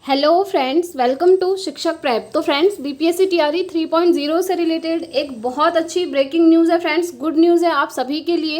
Hello friends, welcome to शिक्षक prep. तो friends, BPSC TRE 3.0 से रिलेटेड एक बहुत अच्छी ब्रेकिंग न्यूज़ है फ्रेंड्स। गुड न्यूज़ है आप सभी के लिए।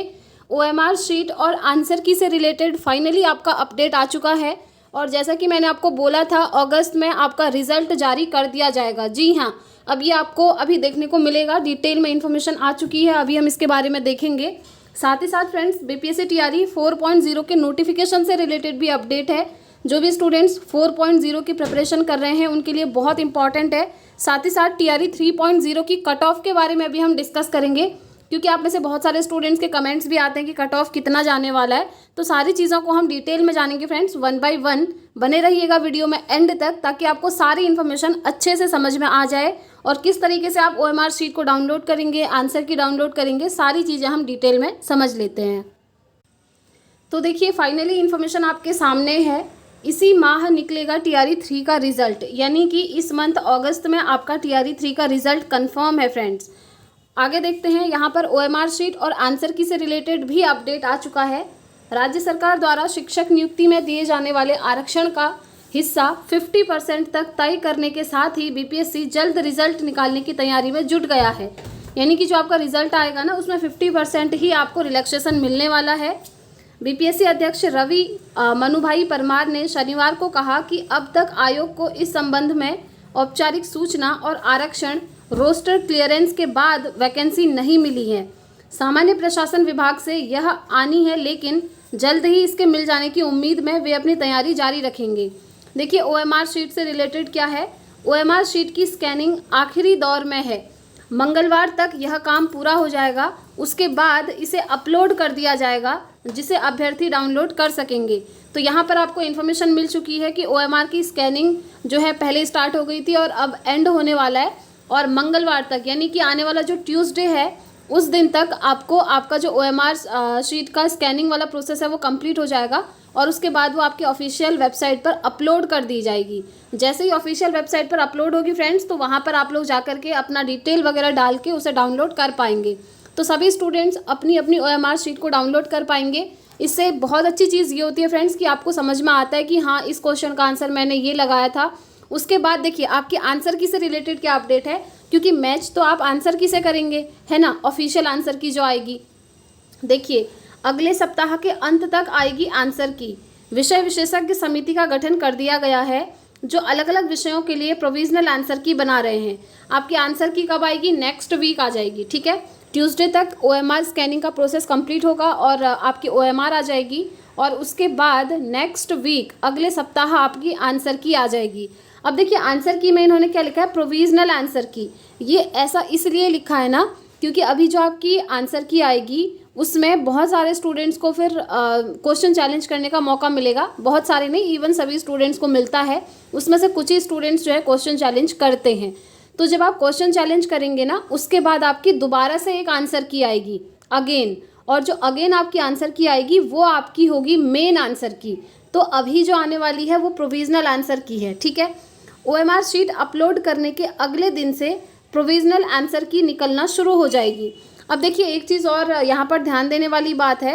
ओएमआर शीट और आंसर की से रिलेटेड फाइनली आपका अपडेट आ चुका है। और जैसा कि मैंने आपको बोला था, अगस्त में आपका रिजल्ट जारी कर दिया जाएगा। जी हाँ, अब ये आपको अभी देखने को मिलेगा। डिटेल में इन्फॉर्मेशन आ चुकी है, अभी हम इसके बारे में देखेंगे। साथ ही साथ फ्रेंड्स, बीपीएससी टीआरई 4.0 के नोटिफिकेशन से रिलेटेड भी अपडेट है। जो भी स्टूडेंट्स 4.0 की प्रिपरेशन कर रहे हैं उनके लिए बहुत इंपॉर्टेंट है। साथ ही साथ टीआरई 3.0 की कट ऑफ के बारे में भी हम डिस्कस करेंगे, क्योंकि आप में से बहुत सारे स्टूडेंट्स के कमेंट्स भी आते हैं कि कट ऑफ कितना जाने वाला है। तो सारी चीज़ों को हम डिटेल में जानेंगे फ्रेंड्स, वन बाय वन। बने रहिएगा वीडियो में एंड तक, ताकि आपको सारी इन्फॉर्मेशन अच्छे से समझ में आ जाए और किस तरीके से आप ओएमआर शीट को डाउनलोड करेंगे, आंसर की डाउनलोड करेंगे, सारी चीज़ें हम डिटेल में समझ लेते हैं। तो देखिए, फाइनली इन्फॉर्मेशन आपके सामने है। इसी माह निकलेगा टीआरई 3 का रिजल्ट, यानी कि इस मंथ अगस्त में आपका टीआरई 3 का रिजल्ट कंफर्म है फ्रेंड्स। आगे देखते हैं, यहाँ पर ओएमआर शीट और आंसर की से रिलेटेड भी अपडेट आ चुका है। राज्य सरकार द्वारा शिक्षक नियुक्ति में दिए जाने वाले आरक्षण का हिस्सा 50% तक तय करने के साथ ही बीपीएससी जल्द रिजल्ट निकालने की तैयारी में जुट गया है। यानी कि जो आपका रिजल्ट आएगा ना, उसमें 50% ही आपको रिलैक्सेशन मिलने वाला है। बीपीएससी अध्यक्ष रवि मनुभाई परमार ने शनिवार को कहा कि अब तक आयोग को इस संबंध में औपचारिक सूचना और आरक्षण रोस्टर क्लियरेंस के बाद वैकेंसी नहीं मिली है। सामान्य प्रशासन विभाग से यह आनी है, लेकिन जल्द ही इसके मिल जाने की उम्मीद में वे अपनी तैयारी जारी रखेंगे। देखिए, ओएमआर शीट से रिलेटेड क्या है। ओएमआर शीट की स्कैनिंग आखिरी दौर में है। मंगलवार तक यह काम पूरा हो जाएगा। उसके बाद इसे अपलोड कर दिया जाएगा, जिसे अभ्यर्थी डाउनलोड कर सकेंगे। तो यहाँ पर आपको इन्फॉर्मेशन मिल चुकी है कि ओएमआर की स्कैनिंग जो है पहले स्टार्ट हो गई थी और अब एंड होने वाला है। और मंगलवार तक, यानी कि आने वाला जो ट्यूसडे है, उस दिन तक आपको आपका जो ओएमआर शीट का स्कैनिंग वाला प्रोसेस है वो कंप्लीट हो जाएगा। और उसके बाद वो आपकी ऑफिशियल वेबसाइट पर अपलोड कर दी जाएगी। जैसे ही ऑफिशियल वेबसाइट पर अपलोड होगी फ्रेंड्स, तो वहाँ पर आप लोग जा करके अपना डिटेल वगैरह डाल के उसे डाउनलोड कर पाएंगे। तो सभी स्टूडेंट्स अपनी अपनी ओएमआर शीट को डाउनलोड कर पाएंगे। इससे बहुत अच्छी चीज़ ये होती है फ्रेंड्स कि आपको समझ में आता है कि हाँ, इस क्वेश्चन का आंसर मैंने ये लगाया था। उसके बाद देखिए, आपकी आंसर की से रिलेटेड क्या अपडेट है, क्योंकि मैच तो आप आंसर की से करेंगे, है ना, ऑफिशियल आंसर की जो आएगी। देखिए, अगले सप्ताह के अंत तक आएगी आंसर की। विषय विशेषज्ञ समिति का गठन कर दिया गया है, जो अलग अलग विषयों के लिए प्रोविजनल आंसर की बना रहे हैं। आपकी आंसर की कब आएगी? नेक्स्ट वीक आ जाएगी। ठीक है, ट्यूसडे तक ओएमआर स्कैनिंग का प्रोसेस कंप्लीट होगा और आपकी ओएमआर आ जाएगी। और उसके बाद नेक्स्ट वीक, अगले सप्ताह, आपकी आंसर की आ जाएगी। अब देखिए, आंसर की में इन्होंने क्या लिखा है? प्रोविजनल आंसर की। ये ऐसा इसलिए लिखा है ना, क्योंकि अभी जो आपकी आंसर की आएगी उसमें बहुत सारे स्टूडेंट्स को फिर क्वेश्चन चैलेंज करने का मौका मिलेगा। बहुत सारे नहीं, इवन सभी स्टूडेंट्स को मिलता है। उसमें से कुछ ही स्टूडेंट्स जो है क्वेश्चन चैलेंज करते हैं। तो जब आप क्वेश्चन चैलेंज करेंगे ना, उसके बाद आपकी दोबारा से एक आंसर की आएगी अगेन। और जो अगेन आपकी आंसर की आएगी वो आपकी होगी मेन आंसर की। तो अभी जो आने वाली है वो प्रोविजनल आंसर की है। ठीक है, ओएमआर शीट अपलोड करने के अगले दिन से प्रोविजनल आंसर की निकलना शुरू हो जाएगी। अब देखिए, एक चीज़ और यहाँ पर ध्यान देने वाली बात है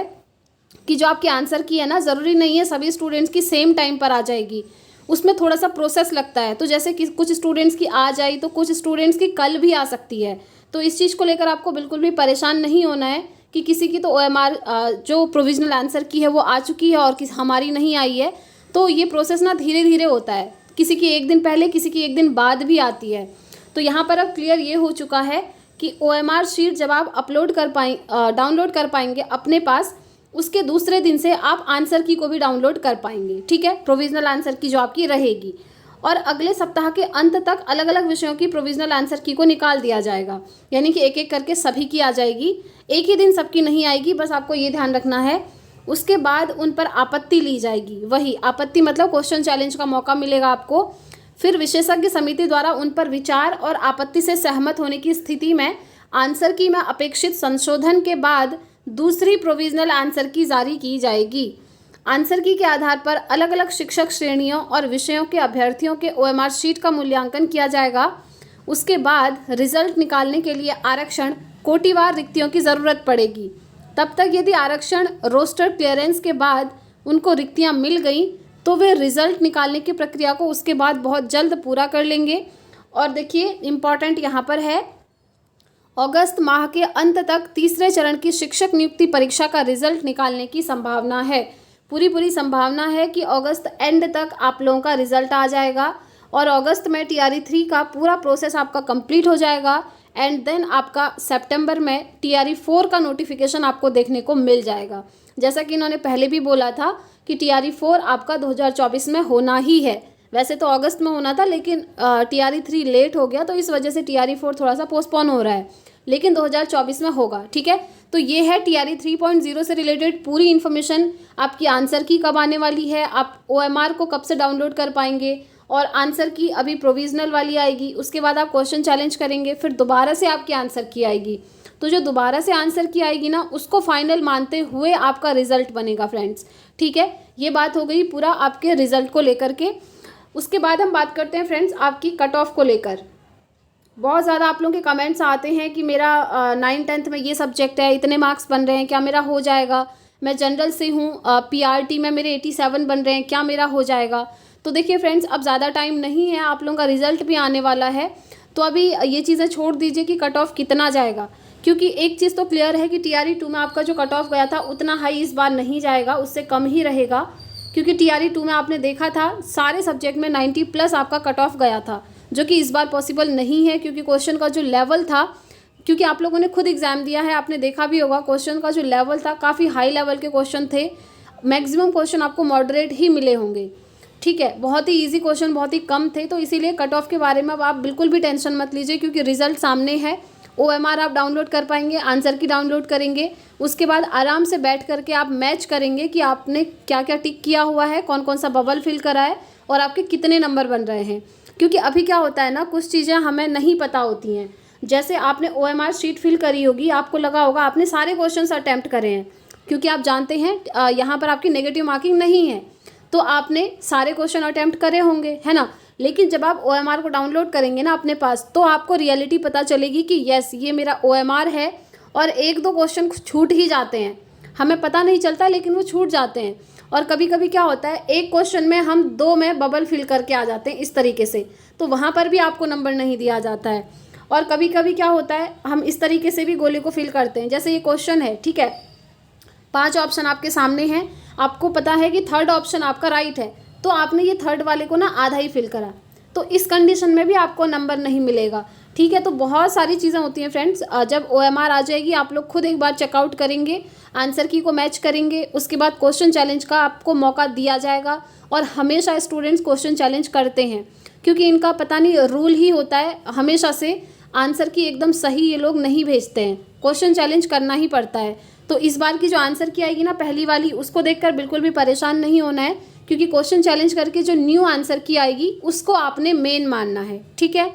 कि जो आपकी आंसर की है ना, ज़रूरी नहीं है सभी स्टूडेंट्स की सेम टाइम पर आ जाएगी। उसमें थोड़ा सा प्रोसेस लगता है। तो जैसे कि कुछ स्टूडेंट्स की आज आई तो कुछ स्टूडेंट्स की कल भी आ सकती है। तो इस चीज़ को लेकर आपको बिल्कुल भी परेशान नहीं होना है कि किसी की तो ओएमआर जो प्रोविजनल आंसर की है वो आ चुकी है और हमारी नहीं आई है। तो ये प्रोसेस ना धीरे धीरे होता है, किसी की एक दिन पहले, किसी की एक दिन बाद भी आती है। तो यहाँ पर अब क्लियर ये हो चुका है कि ओएमआर शीट जब आप डाउनलोड कर पाएंगे अपने पास, उसके दूसरे दिन से आप आंसर की को भी डाउनलोड कर पाएंगे। ठीक है, प्रोविजनल आंसर की जो आपकी रहेगी। और अगले सप्ताह के अंत तक अलग अलग विषयों की प्रोविजनल आंसर की को निकाल दिया जाएगा। यानी कि एक एक करके सभी की आ जाएगी, एक ही दिन सबकी नहीं आएगी। बस आपको ये ध्यान रखना है। उसके बाद उन पर आपत्ति ली जाएगी। वही आपत्ति मतलब क्वेश्चन चैलेंज का मौका मिलेगा आपको। फिर विशेषज्ञ समिति द्वारा उन पर विचार और आपत्ति से सहमत होने की स्थिति में आंसर की में अपेक्षित संशोधन के बाद दूसरी प्रोविजनल आंसर की जारी की जाएगी। आंसर की के आधार पर अलग अलग शिक्षक श्रेणियों और विषयों के अभ्यर्थियों के ओएमआर शीट का मूल्यांकन किया जाएगा। उसके बाद रिजल्ट निकालने के लिए आरक्षण कोटिवार रिक्तियों की ज़रूरत पड़ेगी। तब तक यदि आरक्षण रोस्टर क्लियरेंस के बाद उनको रिक्तियां मिल गई तो वे रिज़ल्ट निकालने की प्रक्रिया को उसके बाद बहुत जल्द पूरा कर लेंगे। और देखिए इम्पॉर्टेंट यहाँ पर है, अगस्त माह के अंत तक तीसरे चरण की शिक्षक नियुक्ति परीक्षा का रिजल्ट निकालने की संभावना है। पूरी संभावना है कि अगस्त एंड तक आप लोगों का रिजल्ट आ जाएगा और अगस्त में TRE 3 का पूरा प्रोसेस आपका कंप्लीट हो जाएगा एंड देन आपका सितंबर में TRE 4 का नोटिफिकेशन आपको देखने को मिल जाएगा। जैसा कि इन्होंने पहले भी बोला था कि TRE 4 आपका 2024 में होना ही है। वैसे तो अगस्त में होना था, लेकिन TRE 3 लेट हो गया, तो इस वजह से TRE 4 थोड़ा सा पोस्टपोन हो रहा है, लेकिन 2024 में होगा। ठीक है, तो ये है TRE 3.0 से रिलेटेड पूरी इन्फॉर्मेशन। आपकी आंसर की कब आने वाली है, आप OMR को कब से डाउनलोड कर पाएंगे, और आंसर की अभी प्रोविजनल वाली आएगी, उसके बाद आप क्वेश्चन चैलेंज करेंगे, फिर दोबारा से आपकी आंसर की आएगी। तो जो दोबारा से आंसर की आएगी ना, उसको फाइनल मानते हुए आपका रिजल्ट बनेगा फ्रेंड्स। ठीक है, ये बात हो गई पूरा आपके रिजल्ट को लेकर के। उसके बाद हम बात करते हैं फ्रेंड्स आपकी कट ऑफ को लेकर। बहुत ज़्यादा आप लोगों के कमेंट्स आते हैं कि मेरा 9th-10th में ये सब्जेक्ट है, इतने मार्क्स बन रहे हैं, क्या मेरा हो जाएगा? मैं जनरल से हूँ, PRT में मेरे 87 बन रहे हैं, क्या मेरा हो जाएगा? तो देखिए फ्रेंड्स, अब ज़्यादा टाइम नहीं है, आप लोगों का रिजल्ट भी आने वाला है, तो अभी ये चीज़ें छोड़ दीजिए कि कट ऑफ कितना जाएगा, क्योंकि एक चीज़ तो क्लियर है कि TRE 2 में आपका जो कट ऑफ गया था उतना हाई इस बार नहीं जाएगा, उससे कम ही रहेगा। क्योंकि TRE 2 में आपने देखा था सारे सब्जेक्ट में 90+ आपका कट ऑफ गया था, जो कि इस बार पॉसिबल नहीं है, क्योंकि क्वेश्चन का जो लेवल था, क्योंकि आप लोगों ने खुद एग्ज़ाम दिया है, आपने देखा भी होगा क्वेश्चन का जो लेवल था, काफ़ी हाई लेवल के क्वेश्चन थे। मैक्सिमम क्वेश्चन आपको मॉडरेट ही मिले होंगे। ठीक है, बहुत ही इजी क्वेश्चन बहुत ही कम थे, तो इसीलिए कट ऑफ के बारे में अब आप बिल्कुल भी टेंशन मत लीजिए, क्योंकि रिजल्ट सामने है। OMR आप डाउनलोड कर पाएंगे, आंसर की डाउनलोड करेंगे, उसके बाद आराम से बैठ करके आप मैच करेंगे कि आपने क्या क्या टिक किया हुआ है, कौन कौन सा बबल फिल करा है और आपके कितने नंबर बन रहे हैं। क्योंकि अभी क्या होता है ना, कुछ चीज़ें हमें नहीं पता होती हैं। जैसे आपने OMR शीट फिल करी होगी, आपको लगा होगा आपने सारे क्वेश्चन अटैम्प्ट करे हैं, क्योंकि आप जानते हैं यहाँ पर आपकी नेगेटिव मार्किंग नहीं है, तो आपने सारे क्वेश्चन अटैम्प्ट करे होंगे, है ना। लेकिन जब आप OMR को डाउनलोड करेंगे ना अपने पास, तो आपको रियलिटी पता चलेगी कि यस ये मेरा OMR है, और 1-2 क्वेश्चन छूट ही जाते हैं, हमें पता नहीं चलता लेकिन वो छूट जाते हैं। और कभी कभी क्या होता है, एक क्वेश्चन में हम 2 में बबल फिल करके आ जाते हैं इस तरीके से, तो वहाँ पर भी आपको नंबर नहीं दिया जाता है। और कभी कभी क्या होता है, हम इस तरीके से भी गोले को फिल करते हैं। जैसे ये क्वेश्चन है, ठीक है, 5 ऑप्शन आपके सामने हैं, आपको पता है कि 3rd ऑप्शन आपका राइट है, तो आपने ये 3rd वाले को ना आधा ही फिल करा, तो इस कंडीशन में भी आपको नंबर नहीं मिलेगा। ठीक है, तो बहुत सारी चीज़ें होती हैं फ्रेंड्स। जब OMR आ जाएगी, आप लोग खुद एक बार चेकआउट करेंगे, आंसर की को मैच करेंगे, उसके बाद क्वेश्चन चैलेंज का आपको मौका दिया जाएगा। और हमेशा स्टूडेंट्स क्वेश्चन चैलेंज करते हैं, क्योंकि इनका पता नहीं रूल ही होता है, हमेशा से आंसर की एकदम सही ये लोग नहीं भेजते हैं, क्वेश्चन चैलेंज करना ही पड़ता है। तो इस बार की जो आंसर की आएगी ना पहली वाली, उसको देखकर बिल्कुल भी परेशान नहीं होना है, क्योंकि क्वेश्चन चैलेंज करके जो न्यू आंसर की आएगी उसको आपने मेन मानना है। ठीक है,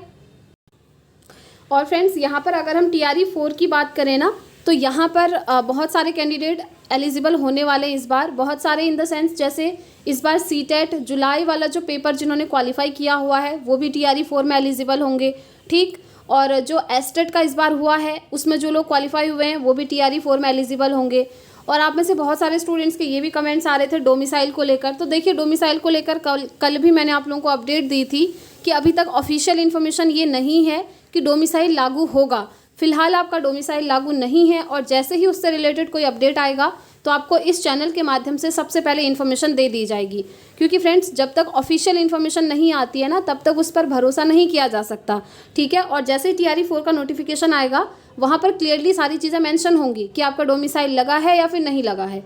और फ्रेंड्स यहाँ पर अगर हम TRE 4 की बात करें ना, तो यहाँ पर बहुत सारे कैंडिडेट एलिजिबल होने वाले इस बार, बहुत सारे इन द सेंस, जैसे इस बार CTET जुलाई वाला जो पेपर जिन्होंने क्वालिफाई किया हुआ है वो भी TRE 4 में एलिजिबल होंगे। ठीक, और जो STET का इस बार हुआ है उसमें जो लोग क्वालिफाई हुए हैं वो भी TRE 4 में एलिजिबल होंगे। और आप में से बहुत सारे स्टूडेंट्स के ये भी कमेंट्स आ रहे थे डोमिसाइल को लेकर। तो देखिए, डोमिसाइल को लेकर कल भी मैंने आप लोगों को अपडेट दी थी कि अभी तक ऑफिशियल इन्फॉर्मेशन ये नहीं है कि डोमिसाइल लागू होगा। फिलहाल आपका डोमिसाइल लागू नहीं है, और जैसे ही उससे रिलेटेड कोई अपडेट आएगा तो आपको इस चैनल के माध्यम से सबसे पहले इन्फॉर्मेशन दे दी जाएगी। क्योंकि फ्रेंड्स, जब तक ऑफिशियल इन्फॉर्मेशन नहीं आती है ना, तब तक उस पर भरोसा नहीं किया जा सकता। ठीक है, और जैसे ही TRE 4 का नोटिफिकेशन आएगा, वहाँ पर क्लियरली सारी चीज़ें मेंशन होंगी कि आपका डोमिसाइल लगा है या फिर नहीं लगा है।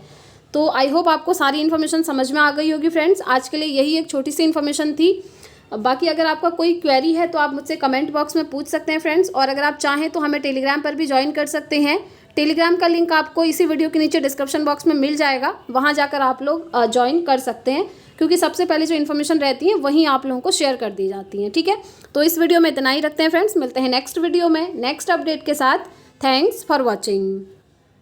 तो आई होप आपको सारी इन्फॉर्मेशन समझ में आ गई होगी फ्रेंड्स। आज के लिए यही एक छोटी सी इन्फॉर्मेशन थी। बाकी अगर आपका कोई क्वेरी है तो आप मुझसे कमेंट बॉक्स में पूछ सकते हैं फ्रेंड्स, और अगर आप चाहें तो हमें टेलीग्राम पर भी ज्वाइन कर सकते हैं। टेलीग्राम का लिंक आपको इसी वीडियो के नीचे डिस्क्रिप्शन बॉक्स में मिल जाएगा, वहाँ जाकर आप लोग ज्वाइन कर सकते हैं, क्योंकि सबसे पहले जो इन्फॉर्मेशन रहती है वहीं आप लोगों को शेयर कर दी जाती है। ठीक है, तो इस वीडियो में इतना ही रखते हैं फ्रेंड्स, मिलते हैं नेक्स्ट वीडियो में नेक्स्ट अपडेट के साथ। Thanks for watching.